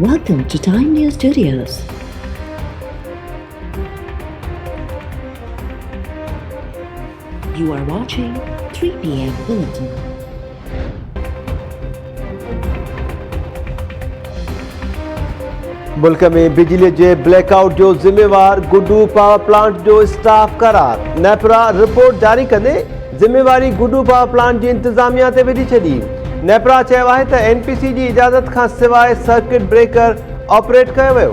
Welcome to Time News Studios. You are watching 3 p.m. Bulletin. मुल्क में बिजली के ब्लैकआउट जो जिम्मेवार गुड्डू पावर प्लांट जो स्टाफ करार नेपरा रिपोर्ट जारी कंदे जिम्मेवारी गुड्डू पावर प्लांट की इंतजामिया ते विझी छॾी। नेपरा चयो आहे त एनपीसी जी इजाज़त खां सवाइ सर्किट ब्रेकर ऑपरेट कयो वियो।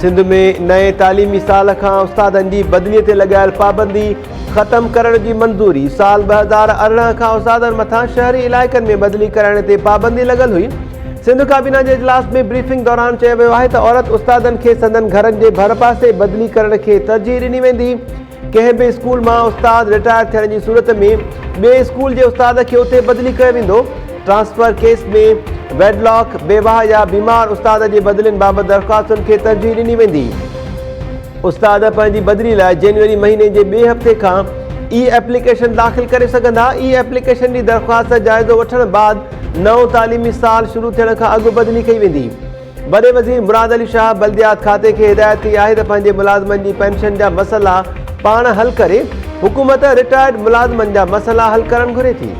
सिंध में नए तालीमी साल खां उस्तादनि जी बदलीअ ते लॻायल पाबंदी ख़त्म करण जी मंज़ूरी। साल 2018 खां उस्तादनि मथां शहरी इलाइक़नि में बदली करण ते पाबंदी लॻल हुई। सिंध काबीना जे इजलास में ब्रीफिंग दौरान चयो वियो आहे त औरत उस्तादनि खे संदनि घरनि जे भर पासे बदली करण खे तरजीह ॾिनी वेंदी। कंहिं बि स्कूल मां उस्ताद रिटायर थियण जी सूरत में ॿिए स्कूल जे उस्ताद खे उते बदली कयो वेंदो। ट्रांसफर केस में वेडलॉक बेवाह या बीमार उस्ताद जे बदलियुनि बाबति दरख़्वास्तुनि खे तरजीह ॾिनी वेंदी। उस्ताद पंहिंजी बदली लाइ जनवरी महीने जे ॿिए हफ़्ते खां ई एप्लीकेशन दाख़िल करे सघंदा। ई एप्लीकेशन जी दरख़्वास्त जाइज़ो वठण बाद नओं तालीमी साल शुरू थियण खां अॻु बदली कई वेंदी। वॾे वज़ीर मुराद अली शाह बल्दियात खाते खे हिदायत कई आहे त पंहिंजे मुलाज़िमनि जी पेंशन जा मसइला पाण हल करे हुकूमत रिटायर्ड मुलाज़िमनि जा मसइला हल करणु घुरे थी।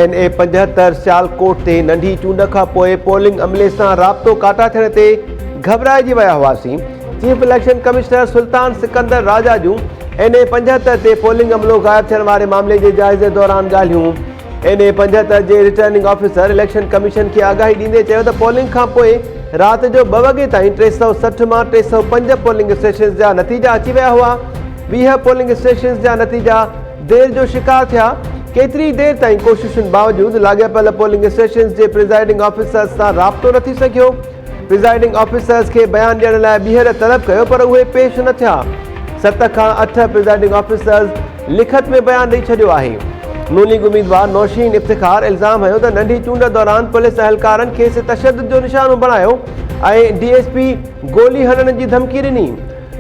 NA 75 सियालकोट ते नंढी चूंड खां पोइ पोलिंग अमले सां राब्तो काटा थियण ते घबराइजी विया हुआसीं। चीफ इलेक्शन कमिश्नर सुल्तान सिकंदर राजा जूं NA 75 ते पोलिंग अमलो गायब थियण वारे मामले जे जाइज़े दौरान ॻाल्हियूं। NA 75 जे रिटर्निंग ऑफिसर इलेक्शन कमीशन खे आगाही ॾींदे चयो त पोलिंग खां पोइ राति जो 2 वॻे ताईं 360 मां 305 पोलिंग स्टेशन जा नतीजा अची विया हुआ। 20 पोलिंग स्टेशन जा नतीजा देर जो शिकार थिया। केतिरी देर ताईं कोशिशुनि बावजूदि लाॻापियल पोलिंग स्टेशन जे प्रिज़ाइडिंग ऑफिसर्स सां राब्तो न थी सघियो। प्रिज़ाइडिंग ऑफिसर्स खे बयान ॾियण लाइ ॿीहर तलब कयो पर उहे पेश न थिया। 7 खां 8 प्रिज़ाइडिंग ऑफिसर्स लिखत में बयान ॾेई छॾियो आहे। नून लीग उम्मीदवार नौशीन इफ्तिखार इल्ज़ाम हयो त नंढी चूंड दौरान पुलिस अहलकारनि खेसि तशद्दुद जो निशानो बणायो ऐं DSP गोली हणण जी धमकी ॾिनी।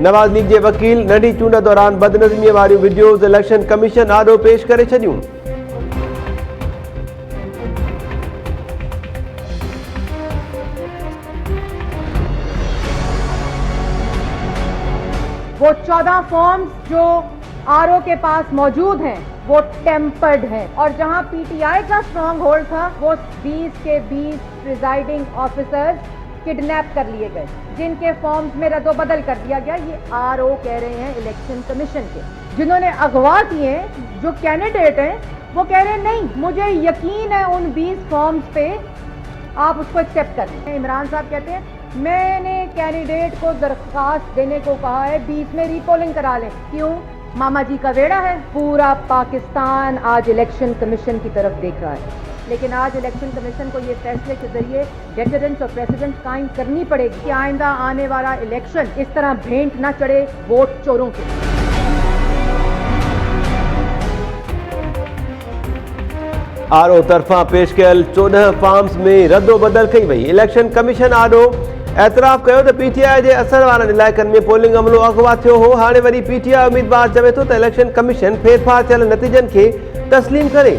नवाज़ लीग जे वकील नंढी चूंड दौरान बदनज़मीअ वारियूं वीडियोज़ इलेक्शन कमीशन आॾो पेश करे छॾियूं। वो 14 फॉर्म्स जो आरओ के पास मौजूद हैं वो टेम्पर्ड हैं और जहां पीटीआई का स्ट्रॉन्ग होल्ड था वो 20 के 20 प्रिजाइडिंग ऑफिसर्स किडनैप कर लिए गए जिनके फॉर्म्स में रद्दोबदल कर दिया गया। ये आरओ कह रहे हैं इलेक्शन कमीशन के जिन्होंने अगवा किए जो कैंडिडेट हैं वो कह रहे हैं नहीं मुझे यकीन है उन 20 फॉर्म्स पे आप उसको एक्सेप्ट कर लें। इमरान साहब कहते हैं मैंने कैंडिडेट को दरख्वास्त देने को कहा है 20 में रीपोलिंग करा लें। क्यों? मामा जी का वेड़ा है। पूरा पाकिस्तान आज इलेक्शन कमीशन की तरफ देख रहा है लेकिन आज इलेक्शन कमीशन को ये फैसले के जरिए डेटरेंस और प्रेसिडेंट कायम करनी पड़ेगी कि आइंदा आने वाला इलेक्शन इस तरह भेंट ना चढ़े वोट चोरों के। आरओ तरफा पेश कयल 14 फॉर्म्स में रद्दोबदल कई वई। इलेक्शन कमीशन आॾो एतराफ़ कयो त पीटीआई जे असर वारनि इलाइक़नि में पोलिंग अमलो अगवा थियो हो। हाणे वरी पीटीआई उम्मीदवार चवे थो त इलेक्शन कमीशन फेरफार थियल नतीजनि खे तस्लीम करे।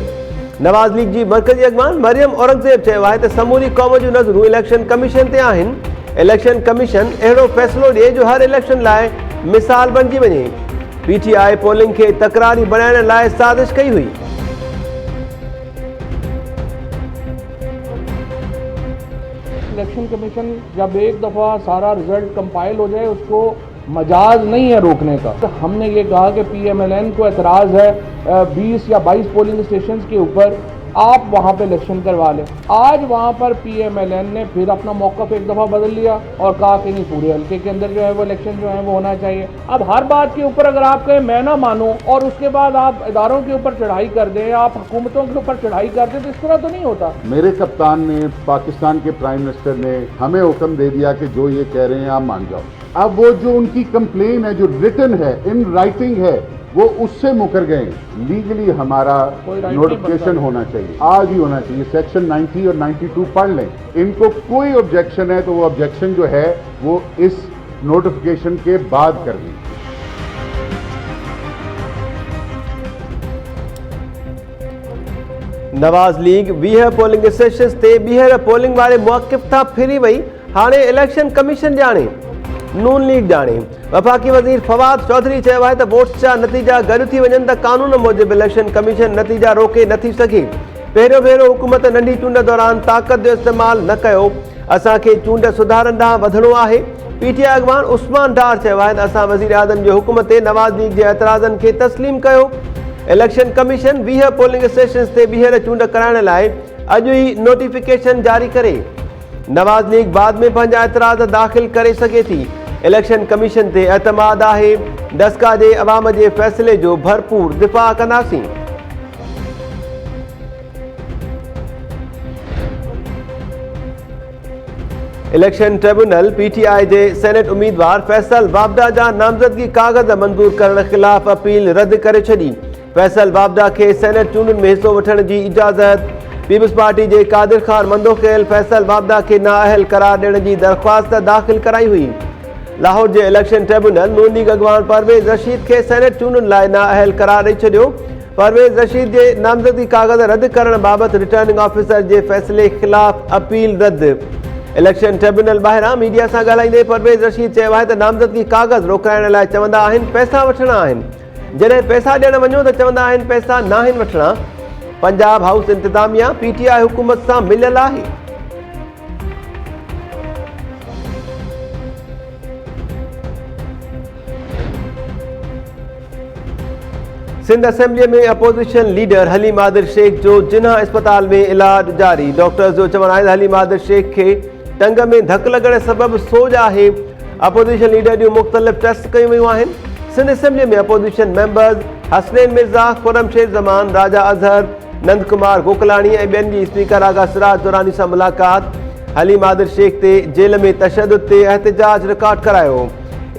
नवाज़ लीग जी मरकज़ी अॻवान मरियम औरंगज़ेब चयो आहे त समूरी क़ौम जूं नज़रूं इलेक्शन कमीशन ते आहिनि। इलेक्शन कमीशन अहिड़ो फ़ैसिलो ॾिए जो हर इलेक्शन लाइ मिसाल बणिजी वञे। पीटीआई पोलिंग खे तकरारी बणाइण लाइ साज़िश कई हुई। इलेक्शन कमीशन जब एक दफ़ा सारा रिजल्ट कंपाइल हो जाए उसको मजाज नहीं है रोकने का। तो हमने ये कहा कि PMLN को एतराज़ है 20 या 22 पोलिंग स्टेशन के ऊपर आप वहाँ पे इलेक्शन करवा लें। आज वहाँ पर PMLN ने फिर अपना मौक़िफ़ एक दफ़ा बदल लिया और कहा कि नहीं पूरे हल्के के अंदर जो है वो इलेक्शन जो है वो होना चाहिए। अब हर बात के ऊपर अगर आप कहें मैं ना मानूं और उसके बाद आप इदारों के ऊपर चढ़ाई कर दें, आप हुकूमतों के ऊपर चढ़ाई कर दें, तो इस तरह तो नहीं होता। मेरे कप्तान ने, पाकिस्तान के प्राइम मिनिस्टर ने हमें हुक्म दे दिया कि जो ये कह रहे हैं आप मान जाओ। अब वो जो उनकी कंप्लेन है जो रिटन है, इन राइटिंग है, वो उससे मुकर गए। लीगली हमारा कोई right नहीं नोटिफिकेशन बनता। होना चाहिए, आज ही होना चाहिए। सेक्शन 90 और 92 पढ़ लें। इनको कोई ऑब्जेक्शन है तो वो ऑब्जेक्शन जो है वो इस नोटिफिकेशन के बाद कर दी। नवाज़ लीग 20 पोलिंग स्टेशन ते ॿीहर पोलिंग वारे मौक़िफ़ तां फिरी वई। हाणे इलेक्शन कमीशन ॼाणे, नून लीग ॼाणे। वफ़ाक़ी वज़ीर फवाद चौधरी चयो आहे त वोट्स जा नतीजा गॾु थी वञनि त कानून मूजिबि इलेक्शन कमीशन नतीजा रोके नथी सघे। पहिरियों भेरो हुकूमत नंढी चूंड दौरान ताक़त जो इस्तेमालु न कयो। असांखे चूंड सुधारण ॾांहुं वधणो आहे। पीटीआई अॻवान उस्मान डार चयो आहे त असां वज़ीर आज़म जी हुकूमत ते नवाज़ लीग जे एतिराज़नि खे तस्लीम कयो। इलेक्शन कमीशन 20 पोलिंग स्टेशन ते ॿीहर चूंड कराइण लाइ अॼु ई नोटिफिकेशन जारी करे। नवाज़ लीग बाद में पंहिंजा एतिराज़ दाख़िल करे सघे थी। इलेक्शन कमीशन ते एतमाद आहे। डस्का जे अवाम जे फ़ैसिले जो भरपूर दिफ़ा कंदासीं। इलेक्शन ट्रिब्यूनल पीटीआई जे सेनेट उम्मीदवार फैसल वाबडा जा नामज़दगी काग़ज़ मंज़ूर करण ख़िलाफ़ अपील रद्द करे छॾी। फैसल वाबडा खे सेनेट चूंडुनि में हिसो वठण जी इजाज़त। पीपल्स पार्टी जे कादिर ख़ान मंदोखेल फैसल वाबडा खे नाअहल करार ॾियण जी दरख़्वास्त दाख़िल कराई हुई। लाहौर जे इलेक्शन ट्रिब्यूनल नून लीग अॻवान परवेज़ रशीद खे सेनेट चूंडुनि लाइ नाअहल करार ॾेई छॾियो। परवेज़ रशीद जे नामज़दगी काग़ज़ रद्द करण बाबति रिटर्निंग ऑफिसर जे फ़ैसिले ख़िलाफ़ अपील रद्द। इलेक्शन ट्रिब्यूनल ॿाहिरां मीडिया सां ॻाल्हाईंदे परवेज़ रशीद चयो आहे त नामज़दगी काग़ज़ रोकाइण लाइ चवंदा आहिनि पैसा वठणा आहिनि। जॾहिं पैसा ॾियण वञो त चवंदा आहिनि पैसा न आहिनि वठणा। पंजाब हाउस इंतिज़ामिया पीटीआई हुकूमत सां मिलियल आहे। सिंध असेंबलीअ में अपोज़िशन लीडर हलीम आदिल शेख जो जिन्ना अस्पताल में इलाज जारी। डॉक्टर्स जो चवणु आहे त हलीम आदिल शेख खे टंग में धक लॻण सबबि सोज आहे। अपोज़िशन लीडर जूं मुख़्तलिफ़ टेस्ट कयूं वियूं आहिनि। सिंध असेंबलीअ में अपोज़िशन मेंबर्स हसनैन मिर्ज़ा, खुरमशेर ज़मान, राजा अज़हर, नंद कुमार गोकलाणी ऐं ॿियनि जी स्पीकर आगा सिराज दुरानी सां मुलाक़ात। हलीम आदिल शेख ते जेल में तशद्दुद ते एहतिजाज रिकॉर्ड करायो।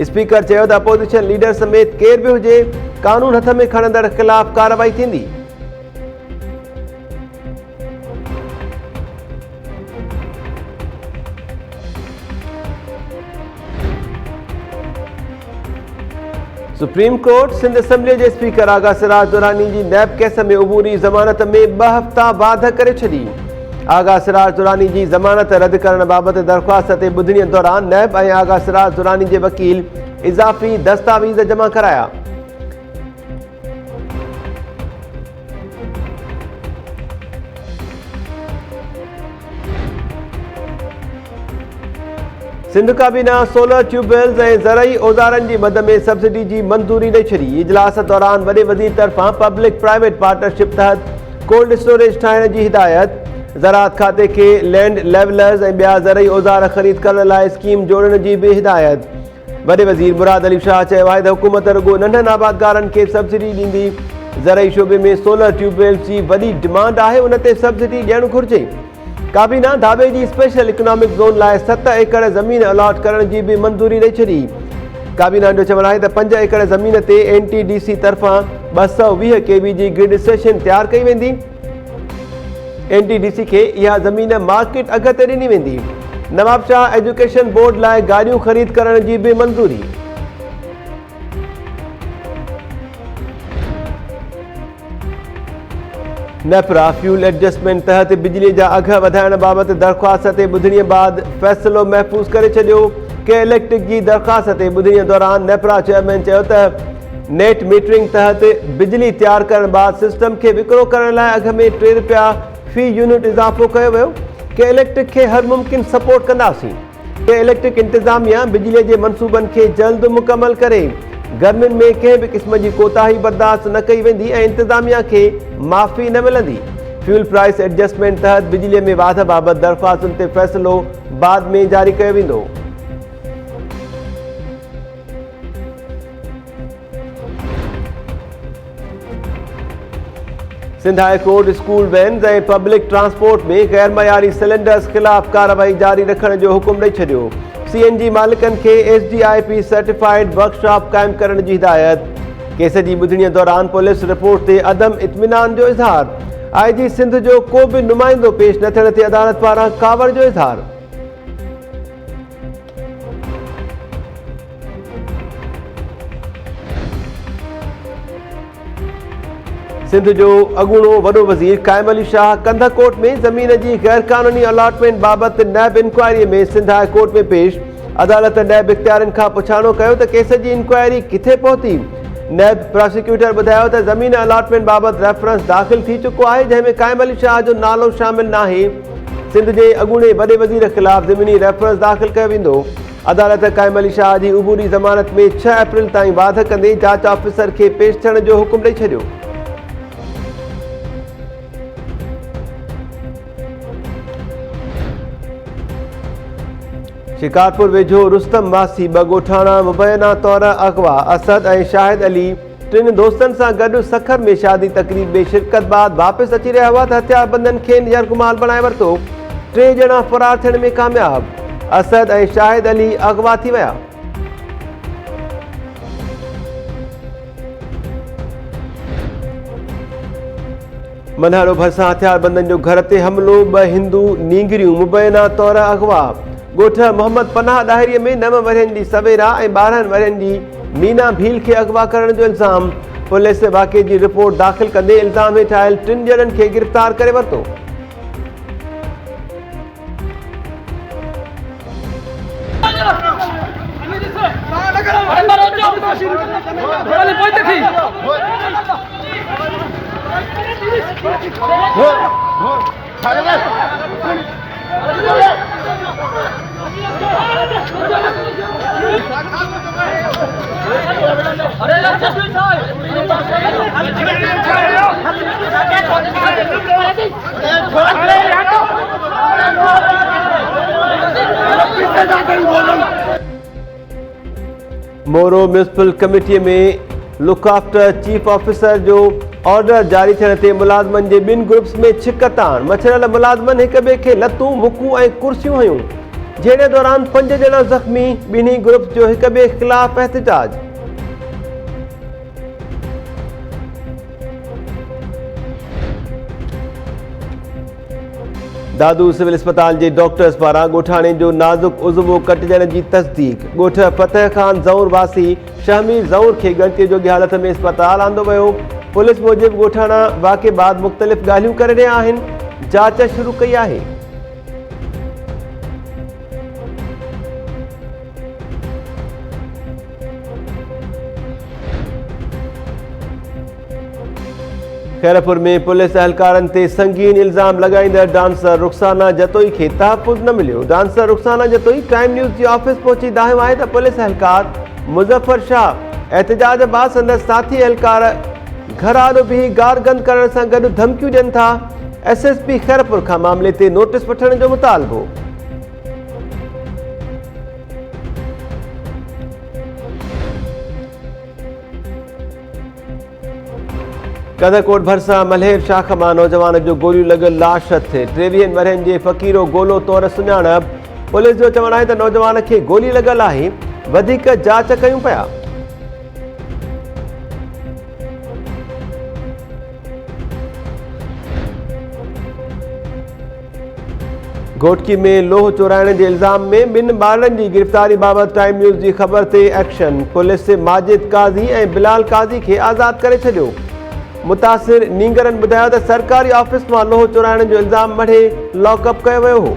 स्पीकर चयो त अपोज़िशन लीडर समेत केर बि हुजे कानून हथ में खणंदड़ ख़िलाफ़ कार्रवाई थींदी। सुप्रीम कोर्ट सिंध असेंबलीअ जे स्पीकर आगा सिराज दुरानी जी नैब केस में उबूरी ज़मानत में 2 हफ़्ता बाद करे छॾी। आगा सिराज दुरानी जी ज़मानत रद्द करण बाबति दरख़्वास्त ते ॿुधणीअ दौरान नैब ऐं आगा सिराज दुरानी जे वकील इज़ाफ़ी दस्तावेज़ जमा कराया। सिंध काबीना सोलर ट्यूबवेल्स ऐं ज़रई औज़ारनि जी मद में सब्सिडी जी मंज़ूरी ॾेई छॾी। इजलास दौरान वॾे वज़ीर तरफ़ां पब्लिक प्राइवेट पार्टनरशिप तहत कोल्ड स्टोरेज ठाहिण जी हिदायत। ज़राअत खाते खे लैंड लेवलर्स ऐं ॿिया ज़रई औज़ार ख़रीद करण लाइ स्कीम जोड़ण जी बि हिदायत। वॾे वज़ीर मुराद अली शाह चयो आहे त हुकूमत रुॻो नंढनि आबादगारनि खे सब्सिडी ॾींदी। ज़रई शोबे में सोलर ट्यूबवेल्स जी वॾी डिमांड आहे, उन ते सब्सिडी ॾियणु घुरिजे। काबीना धाबे जी स्पेशल इकोनॉमिक ज़ोन लाइ 7 एकड़ ज़मीन अलॉट करण जी बि मंज़ूरी ॾेई छॾी। काबीना जो चवणु आहे त 5 एकड़ ज़मीन ते NTDC तरफ़ां 220 kV जी ग्रिड स्टेशन तयारु कई वेंदी। NTDC खे इहा ज़मीन मार्केट अघ ते ॾिनी वेंदी। नवाब शाह एजुकेशन बोर्ड लाइ गाॾियूं ख़रीद करण जी बि मंज़ूरी। नेपरा फ्यूल एडजस्टमेंट तहत बिजली जा अघ वधाइण बाबति दरख़्वास्त ते ॿुधणीअ बाद फ़ैसिलो महफ़ूज़ करे छॾियो। के इलेक्ट्रिक जी दरख़्वास्त ते ॿुधणीअ दौरान नेपरा चेयरमैन चयो त नेट मीटरिंग तहत बिजली तयारु करण बाद सिस्टम खे विकिरो करण लाइ अघ में 3 रुपया फ़ी यूनिट इज़ाफ़ो कयो वियो। के इलेक्ट्रिक खे हर मुमकिन सपोर्ट कंदासीं। के इलेक्ट्रिक इंतिज़ामिया बिजलीअ जे मनसूबनि खे जल्द मुकमल करे। गर्मियुनि में कंहिं बि क़िस्म जी कोताही बर्दाश्त न कई वेंदी ऐं इंतिज़ामिया खे माफ़ी न मिलंदी। फ्यूल प्राइस एडजस्टमेंट तहत बिजलीअ में वाध बाबति दरख़्वास्तुनि ते फ़ैसिलो बाद में जारी कयो वेंदो। Sindh high court school vans ऐं पब्लिक ट्रांसपोर्ट में गैर मयारी सिलेंडर्स ख़िलाफ़ कार्रवाई जारी रखण जो हुकुम ॾेई छॾियो। CNG मालिकनि खे SDIP सर्टिफाइड वर्कशॉप क़ाइमु करण जी हिदायत। केस जी ॿुधणीअ दौरान पुलिस रिपोर्ट ते अदम इत्मीनान जो इज़हार। IG सिंध जो को बि नुमाइंदो पेश न थियण ते अदालत पारां कावड़ जो इज़हार। सिंध जो अॻूणो वॾो वज़ीर क़ाइम अली शाह कंधकोट में ज़मीन जी गैर क़ानूनी अलॉटमेंट बाबति नैब इंक्वायरी में सिंध हाई कोर्ट में पेश। अदालत नैब इख़्तियारनि खां पुछाणो कयो त केस जी इंक्वायरी किथे पहुती। नैब प्रोसिक्यूटर ॿुधायो त ज़मीन अलॉटमेंट बाबति रेफरेंस दाख़िल थी चुको आहे, जंहिंमें क़ाइम अली शाह जो नालो शामिल नाहे। सिंध जे अॻूणे वॾे वज़ीर ख़िलाफ़ ज़मीनी रेफरेंस दाख़िल कयो वेंदो। अदालत क़ाइम अली शाह जी उबूरी ज़मानत में 6 अप्रैल ताईं वाध कंदे जांच ऑफिसर खे पेश थियण जो हुकुम ॾेई छॾियो। शिकारपुर वेझो रुस्तम वासी 2 ॻोठाणा मुबैना तौर अगवा। असद ऐं शाहिद अली 3 दोस्तनि सां गॾु सखर में शादी तक़रीब में शिरकत बाद वापसि अची रहिया हुआ त हथियारबंदनि खे यरगुमाल बणाए वरितो। 3 ॼणा फ़रार थियण में कामयाब। असद ऐं शाहिद अली अगवा थी विया। मनहारो भरिसां हथियारबंदनि जो घर ते हमिलो, 2 हिंदू नींगरियूं मुबैना तौर अगवा। ॻोठ मोहम्मद पनाह ॾाहिरीअ में 9 वरियनि जी सवेरा ऐं 12 वरियनि जी मीना भील खे अगवा करण जो इल्ज़ाम। पुलिस वाक़े जी रिपोर्ट दाख़िल कंदे इल्ज़ाम हेठि आयल 3 ॼणनि खे गिरफ़्तार करे वरितो। मोरो म्यूनिसिपल कमेटीअ में लुक आफ्टर चीफ ऑफिसर जो ऑर्डर जारी थियण ते मुलाज़िमनि जे 2 ग्रुप्स में छिकताण। मछलियल मुलाज़िमनि हिक ॿिए खे लतूं, मुकूं ऐं कुर्सियूं हयूं। जहिड़े दौरान 5 ॼणा ज़ख़्मी। ॿिन्ही ग्रुप्स जो हिक ॿिए ख़िलाफ़ एहतिजाज। दादू सिविल अस्पताल जे डॉक्टर्स पारां ॻोठाणे जो नाज़ुक उज़वो कटिजण जी तस्दीक। ॻोठ फतेह खान ज़ऊर वासी शहमीर ज़ऊर खे ॻणती जोगी हालत में अस्पताल आंदो वियो। पुलिस मूजिबि ॻोठाणा वाक़े बाद मुख़्तलिफ़ ॻाल्हियूं करे रहिया आहिनि। जांच शुरू कई आहे। खैरपुर में पुलिस एहलकारनि ते संगीन इल्ज़ाम लॻाईंदड़ डांसर रुख़साना जतोई खे तहफ़ुज़ न मिलियो। Dancer Rukhsana Jatoi time news जी ऑफिस पहुची दाहियो आहे त पुलिस एहलकार मुज़फ़र शाह एहतिजाज बाद संदसि साथी एहलकार घर आॾो बीही गारगंद करण सां गॾु धमकियूं ॾियनि था। SSP खैरपुर खां मामले ते नोटिस वठण जो मुतालबो। कंधकोट भरिसां मल्हेर शाख मां नौजवान जो गोलियूं लॻल लाश हथ। 23 वरियनि जे फ़क़ीरो गोलो तौर सुञाणप। पुलिस जो चवणु आहे त नौजवान खे गोली लॻल आहे। वधीक जांच कयूं पिया। घोटकी में लोह चोराइण जे इल्ज़ाम में 2 ॿारनि जी गिरफ़्तारी बाबति टाइम न्यूज़ जी ख़बर ते एक्शन। पुलिस माजिद काज़ी ऐं बिलाल काज़ी खे आज़ाद करे छॾियो। मुतासिर नींगरनि ॿुधायो त सरकारी ऑफिस मां लोह चोराइण जो इल्ज़ाम मढ़े लॉकअप कयो वियो हो।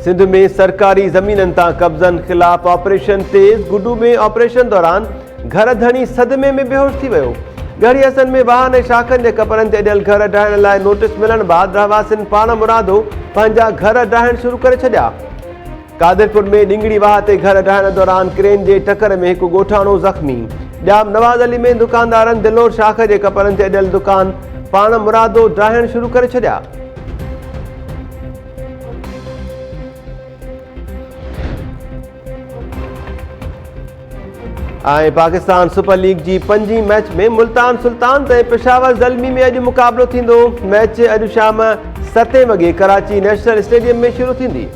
सिंध में सरकारी ज़मीननि तां कब्ज़नि ख़िलाफ़ ऑपरेशन तेज़। गुडू में ऑपरेशन दौरान घर धणी सदमे में बेहोश थी वियो। ॻढ़ी हसन में वाहन ऐं शाखनि जे कपरनि ते अॾियल घर ढाइण लाइ नोटिस मिलण बाद रहवासियुनि पाण मुरादो पंहिंजा घर ढाइण शुरू करे छॾिया। कादिरपुर में डिंगड़ी वाह ते घर ढाइण दौरान क्रेन जे टकर में हिकु ॻोठाणो ज़ख़्मी। ॼाम नवाज़ अली में दुकानदारनि दिलोर शाख जे कपरनि ते अॾियल दुकान पाण मुरादो ढाइण शुरू करे छॾिया। पाकिस्तान सुपर लीग जी 5वीं मैच में मुल्तान सुल्तान ऐं पेशावर ज़ल्मी में अॼु मुक़ाबलो थींदो। मैच अॼु शाम 7 वॻे कराची नेशनल स्टेडियम में शुरू थींदी।